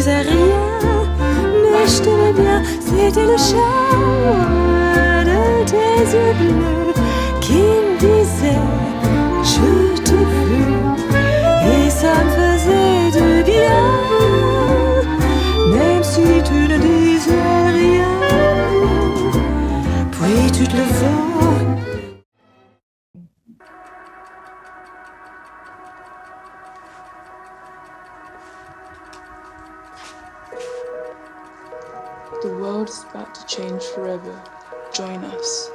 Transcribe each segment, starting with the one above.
disais rien, mais je t'aimais bien. C'était le charme de tes yeux bleus qui me disait je te veux, et ça me faisait du bien, même si tu ne disais rien. Puis tu te le vois. The world is about to change forever. Join us.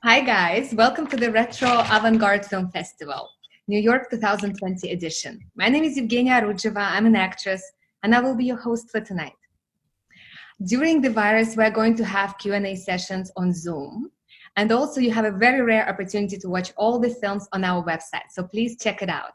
Hi guys, welcome to the Retro Avant Garde Film Festival, New York 2020 edition. My name is Evgeniya Orudzheva, I'm an actress, and I will be your host for tonight. During the virus, we're going to have Q&A sessions on Zoom, and also you have a very rare opportunity to watch all the films on our website, so please check it out.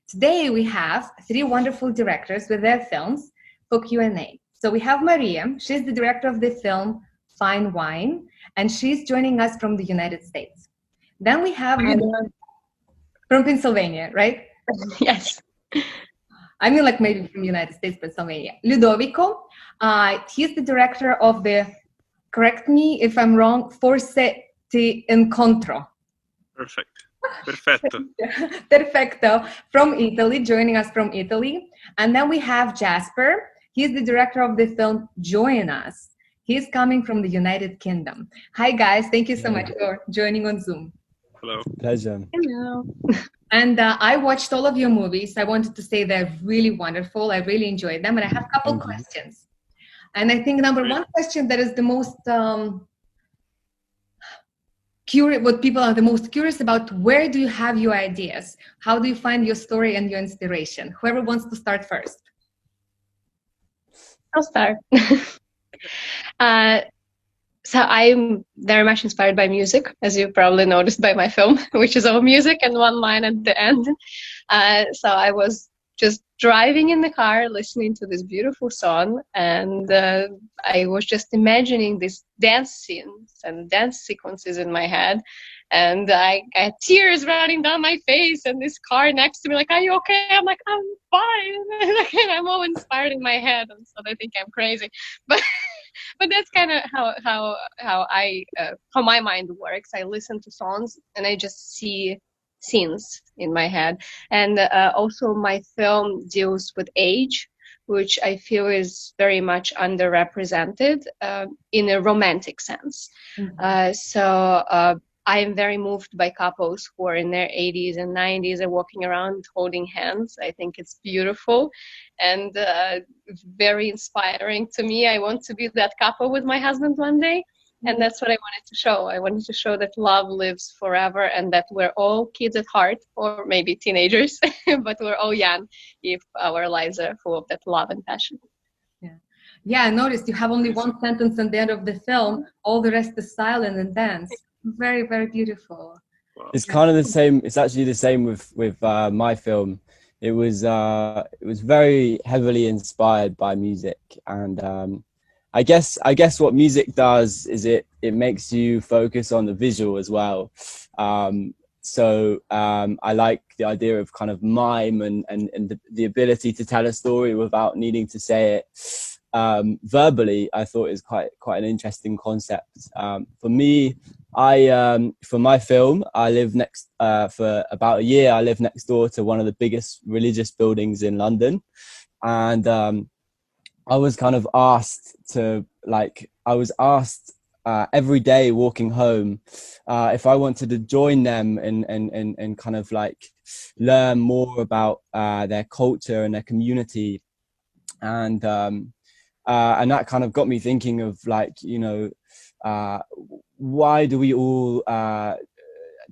Today we have three wonderful directors with their films for Q&A. So we have Maria, she's the director of the film Fine Wine, and she's joining us from the United States. Then we have from Pennsylvania, right? Yes. I mean, like maybe from United States, Pennsylvania. Ludovico, he's the director of the, correct me if I'm wrong, Forse Incontro. Perfect. Perfetto. Perfecto. From Italy, joining us from Italy. And then we have Jasper. He's the director of the film Join Us. He's coming from the United Kingdom. Hi, guys. Thank you so much for joining on Zoom. Hello. Pleasure. Hello. And I watched all of your movies. I wanted to say they're really wonderful. I really enjoyed them. And I have a couple questions. And I think number one question that is the most curious, what people are the most curious about, where do you have your ideas? How do you find your story and your inspiration? Whoever wants to start first. I'll start. So I'm very much inspired by music, as you probably noticed by my film, which is all music and one line at the end. So I was just driving in the car, listening to this beautiful song, and I was just imagining these dance scenes and dance sequences in my head. And I had tears running down my face, and this car next to me, like, "Are you okay?" I'm like, "I'm fine." And I'm all inspired in my head, and so they think I'm crazy. But that's kind of how my mind works. I listen to songs and I just see scenes in my head. And also my film deals with age, which I feel is very much underrepresented in a romantic sense. So I am very moved by couples who are in their 80s and 90s and walking around holding hands. I think it's beautiful and very inspiring to me. I want to be that couple with my husband one day. And that's what I wanted to show. I wanted to show that love lives forever and that we're all kids at heart, or maybe teenagers, but we're all young if our lives are full of that love and passion. Yeah, I noticed you have only one sentence at the end of the film. All the rest is silent and dance. Very, very beautiful. It's kind of the same. It's actually the same with my film. It was very heavily inspired by music, and I guess what music does is it makes you focus on the visual as well. So I like the idea of kind of mime and the ability to tell a story without needing to say it verbally. I thought is quite an interesting concept. For me, for my film, I live next for about a year. I lived next door to one of the biggest religious buildings in London, and I was kind of asked to every day walking home if I wanted to join them and kind of like learn more about their culture and their community, and that kind of got me thinking of like, you know, why do we all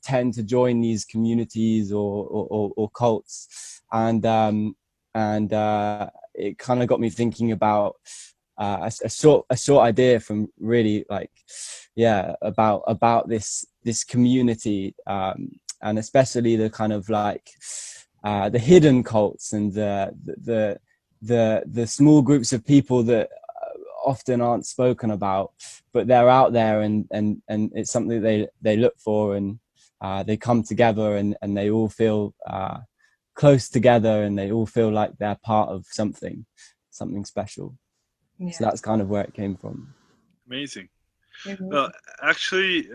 tend to join these communities or cults, and it kind of got me thinking about a short idea from really like, yeah, about this community, and especially the kind of like the hidden cults and the small groups of people that often aren't spoken about, but they're out there, and it's something they look for, and they come together, and they all feel close together, and they all feel like they're part of something special. Yeah. So that's kind of where it came from. Amazing. Mhm. Well, actually,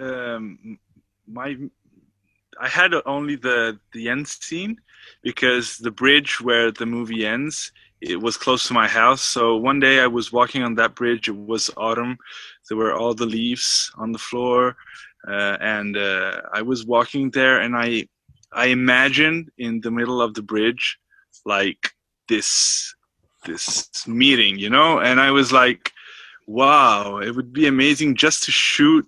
I had only the end scene, because the bridge where the movie ends, it was close to my house. So one day I was walking on that bridge. It was autumn. There were all the leaves on the floor, and I was walking there, and I imagined in the middle of the bridge, like this meeting, you know, and I was like, wow, it would be amazing just to shoot,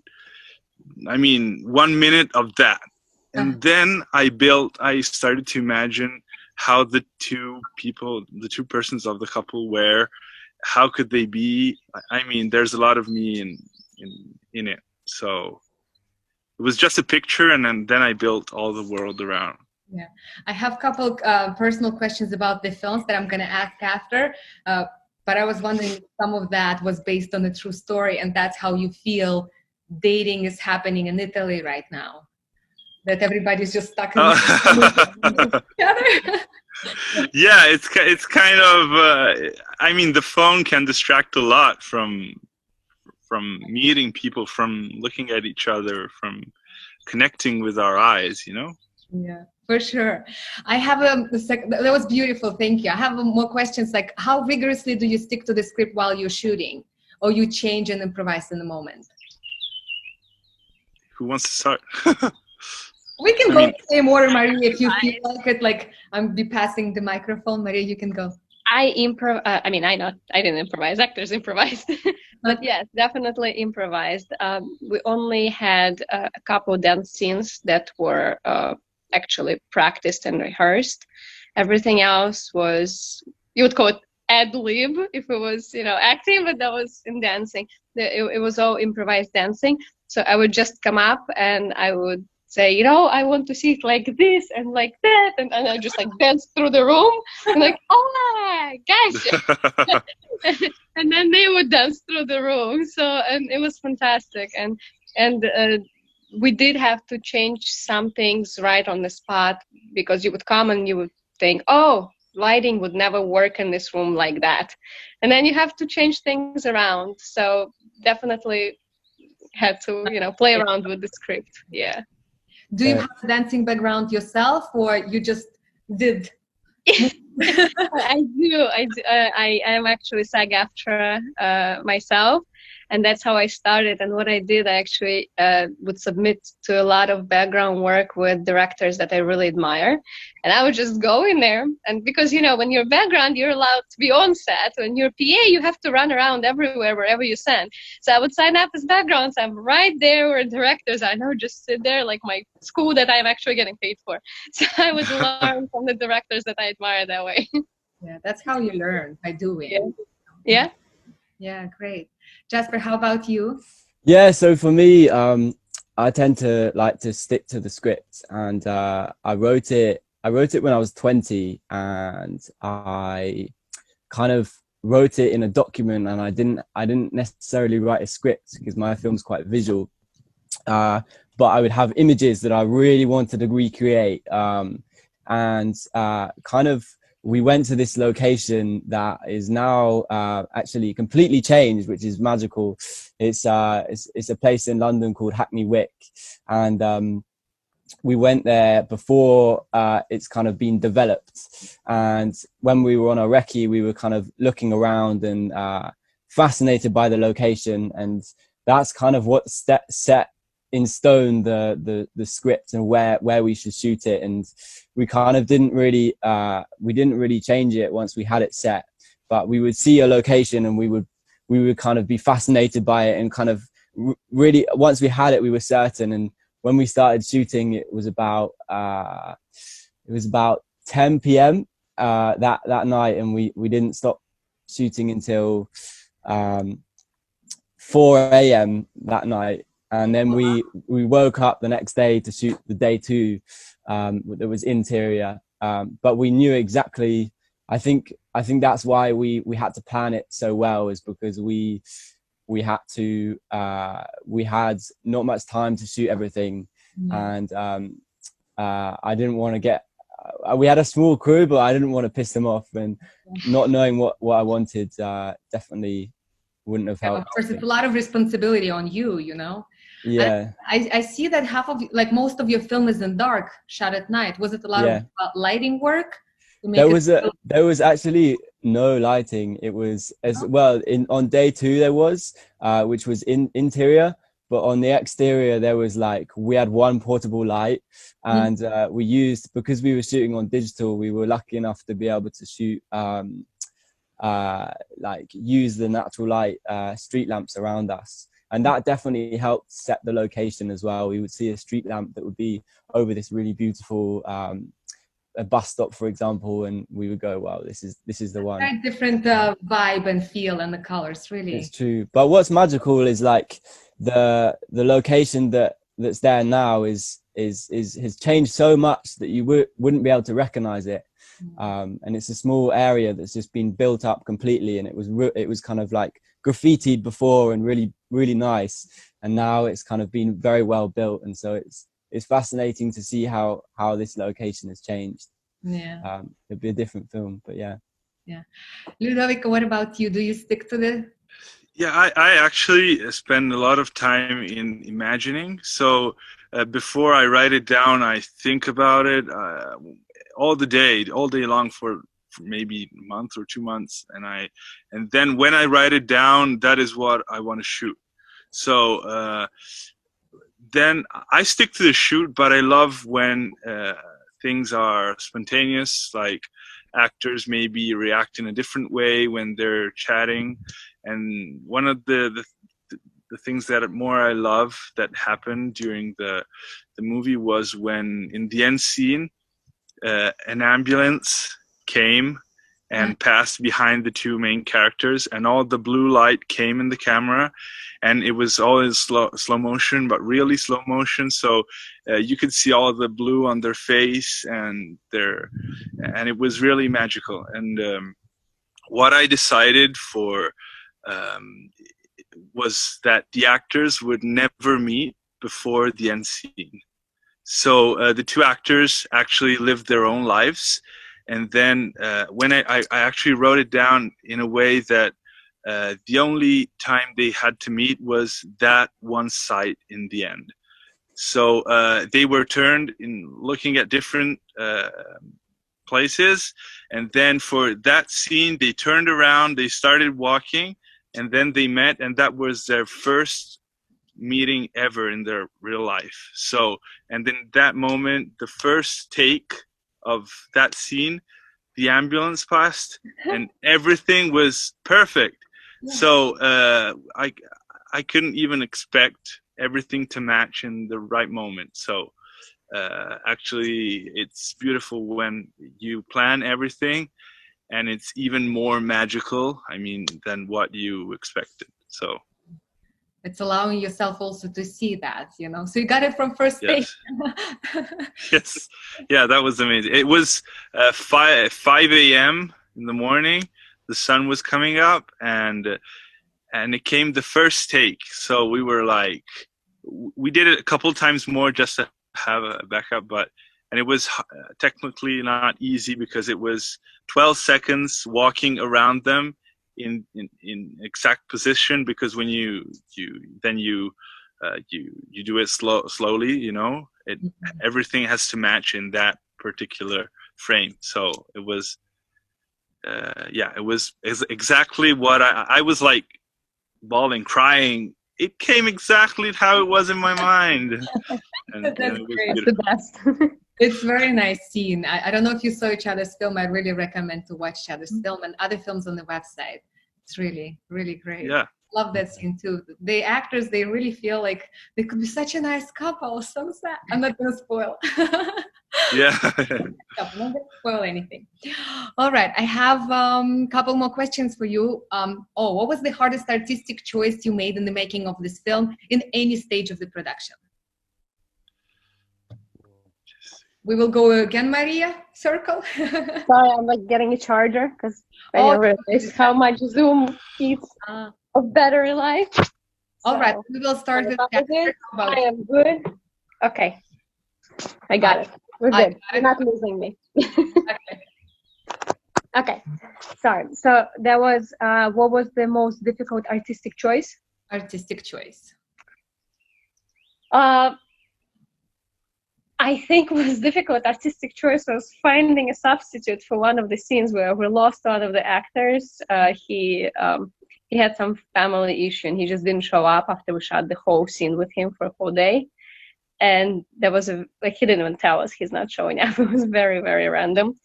I mean, 1 minute of that. And then I started to imagine how the two persons of the couple were, how could they be? I mean, there's a lot of me in it. So it was just a picture, and then I built all the world around. Yeah, I have a couple personal questions about the films that I'm going to ask after, but I was wondering if some of that was based on a true story, and that's how you feel dating is happening in Italy right now, that everybody's just stuck in together. Yeah, it's kind of, I mean, the phone can distract a lot from meeting people, from looking at each other, from connecting with our eyes, you know? Yeah, for sure. I have that was beautiful. Thank you. I have more questions, like how rigorously do you stick to the script while you're shooting, or you change and improvise in the moment? Who wants to start? We can go in the same order, Maria, if you feel like it. Like I'm be passing the microphone. Maria, you can go. I didn't improvise. Actors improvised, but yes, definitely improvised. We only had a couple dance scenes that were actually practiced and rehearsed. Everything else was, you would call it ad lib if it was, you know, acting, but that was in dancing. It was all improvised dancing. So I would just come up and I would say, you know, I want to see it like this and like that, and I just like dance through the room, and like, oh my gosh, and then they would dance through the room. So, and it was fantastic, and we did have to change some things right on the spot, because you would come and you would think, oh, lighting would never work in this room like that, and then you have to change things around. So definitely had to, you know, play around with the script. Yeah. Do you have a dancing background yourself, or you just did? I do. I am actually SAG-AFTRA myself, and that's how I started. And what I did, I actually would submit to a lot of background work with directors that I really admire, and I would just go in there. And because, you know, when you're background, you're allowed to be on set. When you're PA, you have to run around everywhere, wherever you send. So I would sign up as background, so I'm right there where directors are. I know, just sit there like my school that I'm actually getting paid for. So I would learn from the directors that I admire that way. Yeah, that's how you learn, by doing. Yeah. Yeah, great. Jasper, how about you? Yeah, so for me, I tend to like to stick to the script, and I wrote it when I was 20, and I kind of wrote it in a document, and I didn't necessarily write a script because my film's quite visual. but I would have images that I really wanted to recreate. And kind of, we went to this location that is now actually completely changed, which is magical. It's a place in London called Hackney Wick, and we went there before it's kind of been developed. And when we were on our recce, we were kind of looking around and fascinated by the location, and that's kind of what set in stone the script and where we should shoot it. And we kind of didn't really change it once we had it set, but we would see a location and we would kind of be fascinated by it, and kind of really, once we had it, we were certain. And when we started shooting, it was about 10 p.m. that night, and we didn't stop shooting until 4 a.m. that night. And then we woke up the next day to shoot the day 2 that was interior. But we knew exactly, I think that's why we had to plan it so well, is because we had not much time to shoot everything. And I didn't want to get, we had a small crew, but I didn't want to piss them off, and not knowing what I wanted definitely wouldn't have helped. Of course, it's a lot of responsibility on you, you know. Yeah. I see that most of your film is in dark, shot at night. Was it a lot of lighting work? There was actually no lighting. It was well on day 2 there was, which was in interior, but on the exterior there was we had one portable light, and we used, because we were shooting on digital, we were lucky enough to be able to shoot use the natural light street lamps around us. And that definitely helped set the location as well. We would see a street lamp that would be over this really beautiful a bus stop, for example, and we would go, wow, this is the one. Very different vibe and feel, and the colors, really. It's true. But what's magical is the location that's there now has changed so much that you wouldn't be able to recognize it. And it's a small area that's just been built up completely, and it was kind of graffitied before and really, really nice, and now it's kind of been very well built. And so it's fascinating to see how this location has changed. Yeah. It'd be a different film, but yeah. Ludovico, what about you? Do you stick to the... Yeah, I actually spend a lot of time in imagining. So before I write it down, I think about it all day long for maybe a month or 2 months, and then when I write it down, that is what I want to shoot. So then I stick to the shoot, but I love when things are spontaneous, like actors maybe react in a different way when they're chatting. And one of the things that I love that happened during the movie was when, in the end scene, an ambulance came and passed behind the 2 main characters, and all the blue light came in the camera, and it was all in slow motion, but really slow motion. So you could see all the blue on their face, and it was really magical. And what I decided for was that the actors would never meet before the end scene. So the 2 actors actually lived their own lives. And then when I actually wrote it down in a way that the only time they had to meet was that one sight in the end. So they were turned in looking at different places. And then for that scene, they turned around, they started walking, and then they met. And that was their first meeting ever in their real life. So, and then that moment, the first take of that scene, the ambulance passed and everything was perfect. So I couldn't even expect everything to match in the right moment. So actually it's beautiful when you plan everything, and it's even more magical, than what you expected. So it's allowing yourself also to see that, so you got it from first take. Yes. Yeah, that was amazing. It was 5 a.m. in the morning. The sun was coming up, and it came the first take. So we were like, we did it a couple times more just to have a backup, and it was technically not easy because it was 12 seconds walking around them in exact position, because when you do it slowly, you know, everything has to match in that particular frame. So it was it was exactly what I was like, bawling, crying. It came exactly how it was in my mind. And That's it was great. The best. It's very nice scene. I don't know if you saw each other's film. I really recommend to watch each other's film and other films on the website. It's really, really great. Yeah. Love that scene too. The actors, they really feel like they could be such a nice couple. So sad. I'm not gonna spoil. Yeah. I'm not gonna spoil anything. All right, I have a couple more questions for you. What was the hardest artistic choice you made in the making of this film in any stage of the production? We will go again, Maria. Circle. Sorry, I'm like getting a charger because I didn't realize how much Zoom eats of battery life. All right, we will start with Jasper. I am good. Okay, I got it. We're good. You're not losing me. Okay, sorry. So that was what was the most difficult artistic choice? Artistic choice. I think was difficult artistic choice was finding a substitute for one of the scenes where we lost one of the actors. He had some family issue and he just didn't show up after we shot the whole scene with him for a whole day. And there was he didn't even tell us he's not showing up. It was very, very random.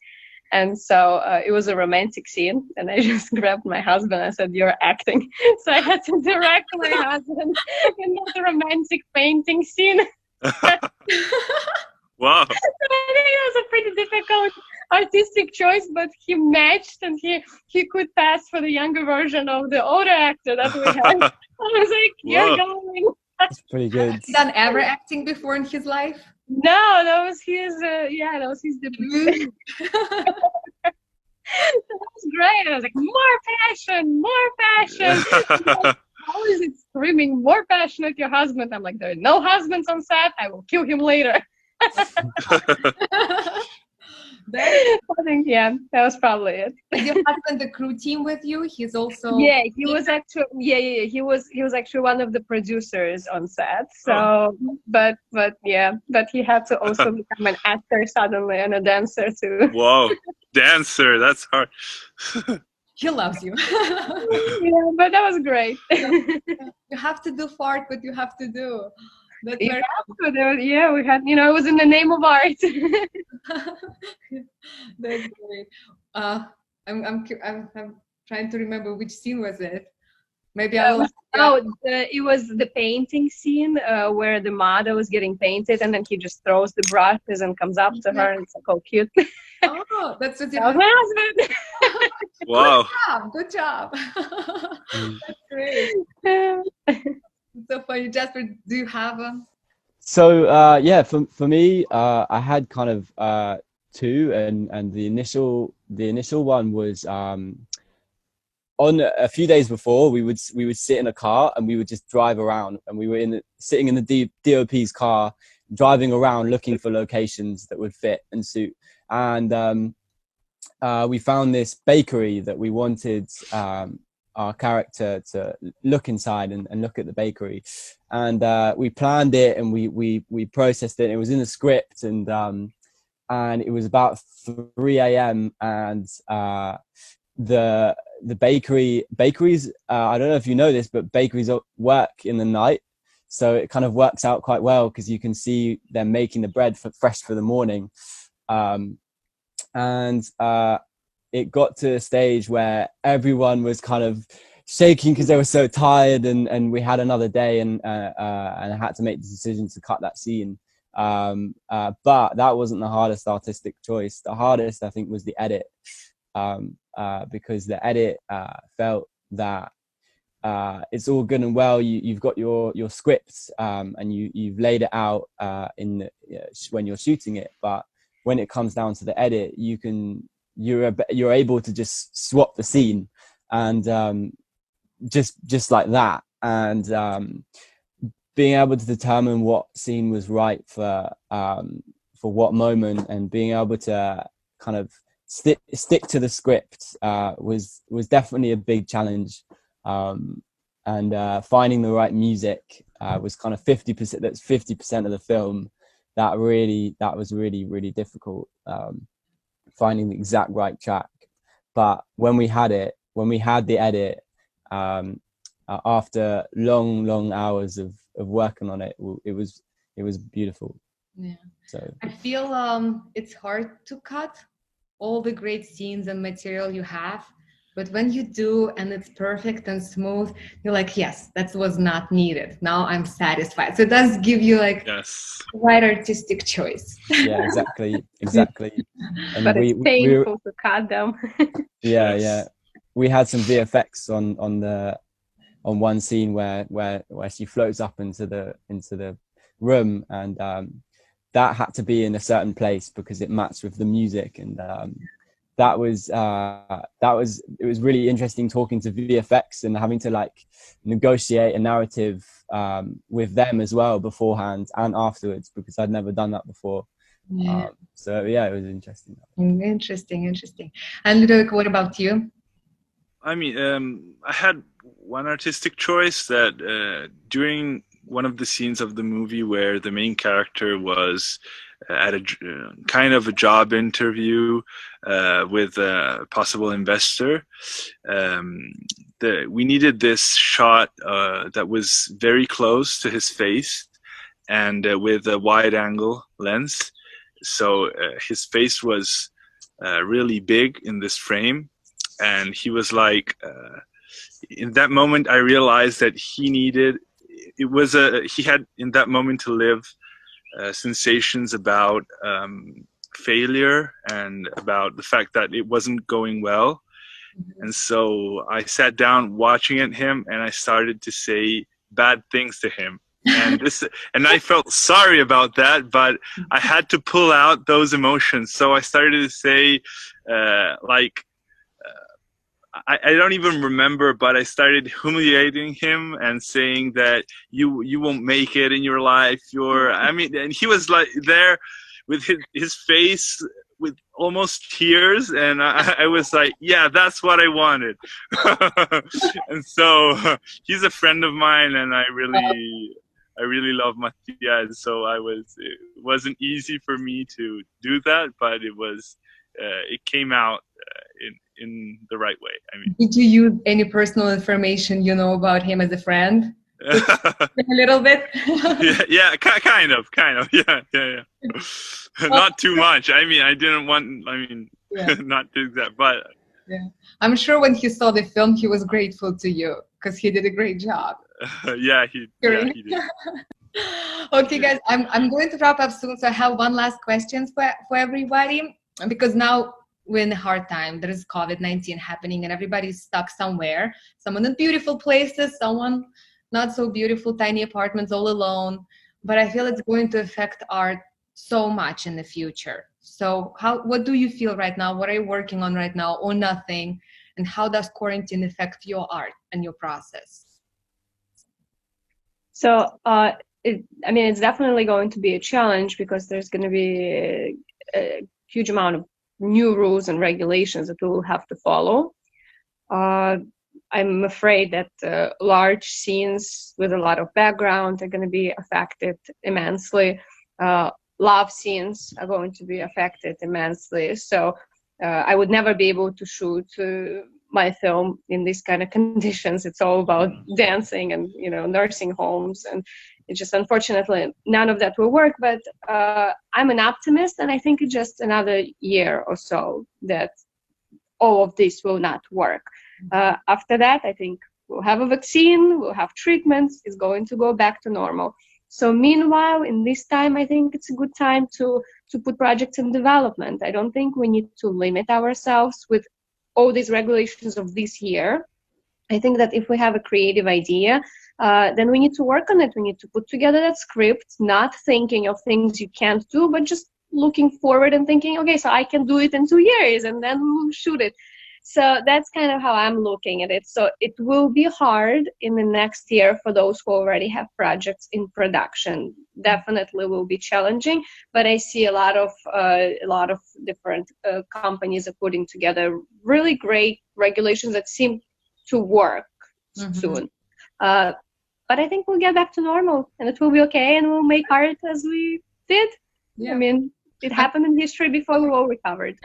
And so it was a romantic scene, and I just grabbed my husband. I said, "You're acting." So I had to direct my husband in that romantic painting scene. Wow. I think it was a pretty difficult artistic choice, but he matched, and he could pass for the younger version of the older actor that we had. I was like, "You're going." That's pretty good. Has he done ever acting before in his life? No, that was his debut. That was great. I was like, more passion. How is it screaming more passion at your husband? I'm like, there are no husbands on set. I will kill him later. I think, that was probably it. Is your husband the crew team with you? He's also he was actually he was actually one of the producers on set. So but he had to also become an actor suddenly and a dancer too. Whoa, dancer, that's hard. He loves you. Yeah, but that was great. You have to do fart, but you have to do. That's very we had, it was in the name of art. That's great. I'm trying to remember which scene was it. Maybe I will. It was the painting scene where the model is getting painted, and then he just throws the brushes and comes up to her, and it's like, oh, cute. Oh, that's what that was my husband. Wow. Good job. That's great. So funny. Jasper, do you have a? So for me, I had kind of two, and the initial one was on a few days before. We would sit in a car and we would just drive around, and we were sitting in the DOP's car, driving around looking for locations that would fit and suit. And we found this bakery that we wanted our character to look inside and look at the bakery, and we planned it and we processed it. It was in the script, and it was about 3 a.m. and the bakeries I don't know if you know this, but bakeries work in the night, so it kind of works out quite well because you can see them making the bread fresh for the morning. It got to a stage where everyone was kind of shaking because they were so tired, and we had another day, and I had to make the decision to cut that scene. But that wasn't the hardest artistic choice. The hardest, I think, was the edit, because the edit felt that it's all good and well. You've got your scripts, and you've laid it out when you're shooting it, but when it comes down to the edit, you're able to just swap the scene and just like that. And being able to determine what scene was right for what moment, and being able to kind of stick to the script was definitely a big challenge. And finding the right music was kind of 50%. That's 50% of the film. That was really difficult, finding the exact right track. But when we had the edit, after long hours of working on it, it was beautiful. Yeah. So I feel it's hard to cut all the great scenes and material you have, but when you do and it's perfect and smooth, you're like, yes, that was not needed. Now I'm satisfied. So it does give you like Yes. the right artistic choice. yeah, exactly. And But it's painful to cut them. Yeah. We had some VFX on one scene where she floats up into the room, and that had to be in a certain place because it matched with the music, and it was really interesting talking to VFX and having to like negotiate a narrative with them as well beforehand and afterwards, because I'd never done that before. Yeah. So yeah, it was interesting. Interesting. And Ludovico, what about you? I mean, I had one artistic choice that during one of the scenes of the movie where the main character was at a kind of a job interview with a possible investor, we needed this shot that was very close to his face and with a wide angle lens. So his face was really big in this frame. And he was like, in that moment, I realized that he had in that moment to live sensations about failure and about the fact that it wasn't going well. And so I sat down watching at him, and I started to say bad things to him. And I felt sorry about that, but I had to pull out those emotions. So I started to say, I don't even remember, but I started humiliating him and saying that you won't make it in your life. And he was like there with his face with almost tears, and I was like, yeah, that's what I wanted. And so he's a friend of mine, and I really love Matthias. So it wasn't easy for me to do that, but it came out in the right way. I mean, Did you use any personal information you know about him as a friend? A little bit. yeah, kind of, yeah. Not too much. I mean, I didn't want. Not do that, but yeah, I'm sure when he saw the film, he was grateful to you because he did a great job. Yeah, he did. Okay, guys, I'm going to wrap up soon, so I have one last question for everybody, because now we're in a hard time. There is COVID-19 happening, and everybody's stuck somewhere. Someone in beautiful places, someone not so beautiful, tiny apartments all alone. But I feel it's going to affect art so much in the future. So what do you feel right now? What are you working on right now, or nothing? And how does quarantine affect your art and your process? So, it's definitely going to be a challenge because there's going to be a huge amount of new rules and regulations that we will have to follow. I'm afraid that large scenes with a lot of background are going to be affected immensely. Love scenes are going to be affected immensely. So I would never be able to shoot my film in these kind of conditions. It's all about dancing and nursing homes, and it's just unfortunately none of that will work. But I'm an optimist, and I think it's just another year or so that all of this will not work. After that, I think we'll have a vaccine, we'll have treatments, it's going to go back to normal. So meanwhile, in this time, I think it's a good time to put projects in development. I don't think we need to limit ourselves with all these regulations of this year. I think that if we have a creative idea, then we need to work on it. We need to put together that script, not thinking of things you can't do, but just looking forward and thinking, okay, so I can do it in 2 years, and then we'll shoot it. So that's kind of how I'm looking at it. So it will be hard in the next year for those who already have projects in production. Definitely will be challenging, but I see a lot of different companies are putting together really great regulations that seem to work soon. But I think we'll get back to normal, and it will be okay, and we'll make art as we did. Yeah. I mean, it happened in history before we all recovered.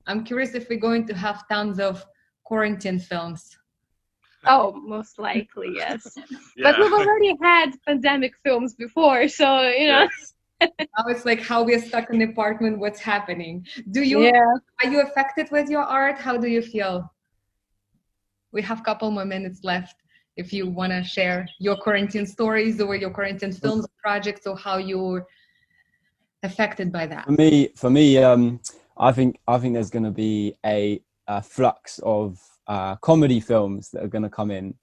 I'm curious if we're going to have tons of quarantine films. Oh, most likely, yes. Yeah. But we've already had pandemic films before, so, you know. Yes. Now it's like how we're stuck in the apartment, what's happening? Are you affected with your art? How do you feel? We have a couple more minutes left. If you want to share your quarantine stories or your quarantine films projects, or how you're affected by that. For me, I think there's going to be a flux of comedy films that are going to come in,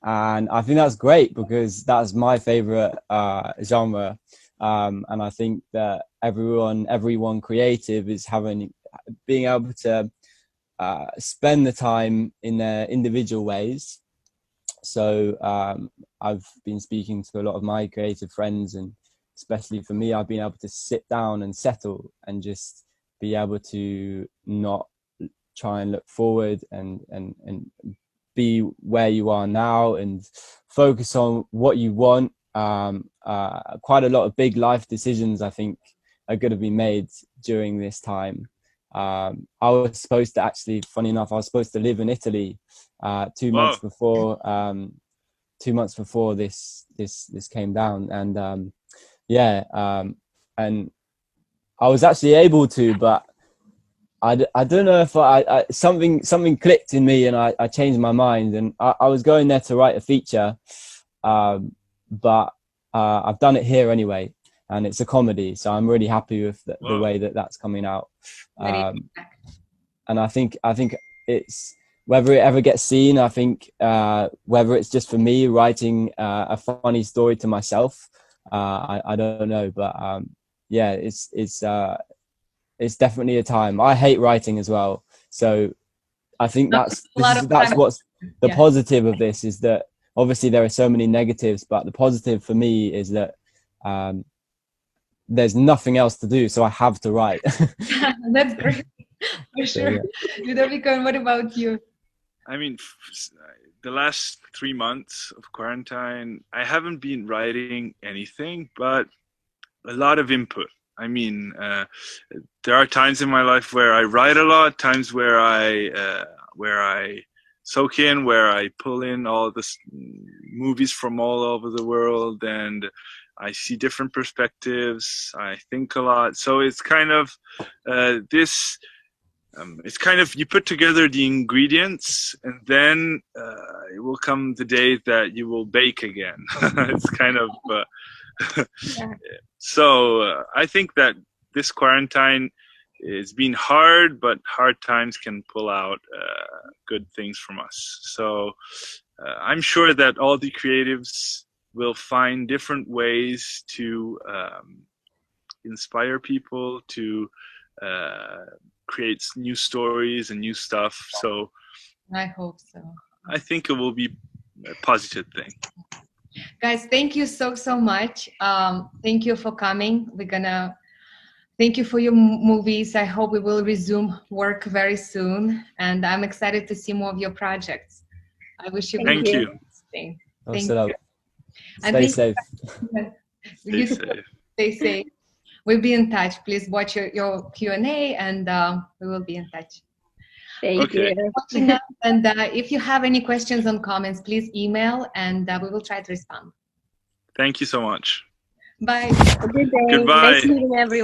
and I think that's great because that's my favorite genre, and I think that everyone creative is being able to spend the time in their individual ways. So I've been speaking to a lot of my creative friends, and especially for me, I've been able to sit down and settle and just be able to not try and look forward and be where you are now and focus on what you want. Quite a lot of big life decisions, I think, are going to be made during this time. I was supposed to actually, funny enough, I was supposed to live in Italy 2 months before 2 months before this came down, and and I was actually able to, but I don't know if I something clicked in me, and I changed my mind, and I was going there to write a feature, but I've done it here anyway, and it's a comedy, so I'm really happy with the way that's coming out. And I think it's, whether it ever gets seen, I think whether it's just for me writing a funny story to myself, I don't know, but yeah, it's definitely a time. I hate writing as well, so I think that's what's the positive of this, is that obviously there are so many negatives, but the positive for me is that there's nothing else to do, so I have to write. That's great. For sure. Yeah. Ludovico, and what about you? I mean, the last 3 months of quarantine, I haven't been writing anything, but a lot of input. I mean, there are times in my life where I write a lot, times where I soak in, where I pull in all the movies from all over the world, and I see different perspectives. I think a lot. So it's kind of it's kind of, you put together the ingredients, and then it will come the day that you will bake again. It's kind of so I think that this quarantine has been hard, but hard times can pull out good things from us. So I'm sure that all the creatives will find different ways to inspire people to create new stories and new stuff. So I hope so. I think it will be a positive thing. Guys, thank you so much. Thank you for coming. Thank you for your movies. I hope we will resume work very soon, and I'm excited to see more of your projects. I wish you. Thank you. Thank you. Stay safe. Stay safe. Stay safe. We'll be in touch. Please watch your Q&A, and we will be in touch. Thank you. And if you have any questions and comments, please email, and we will try to respond. Thank you so much. Bye. Have a good day. Goodbye. Nice meeting everyone.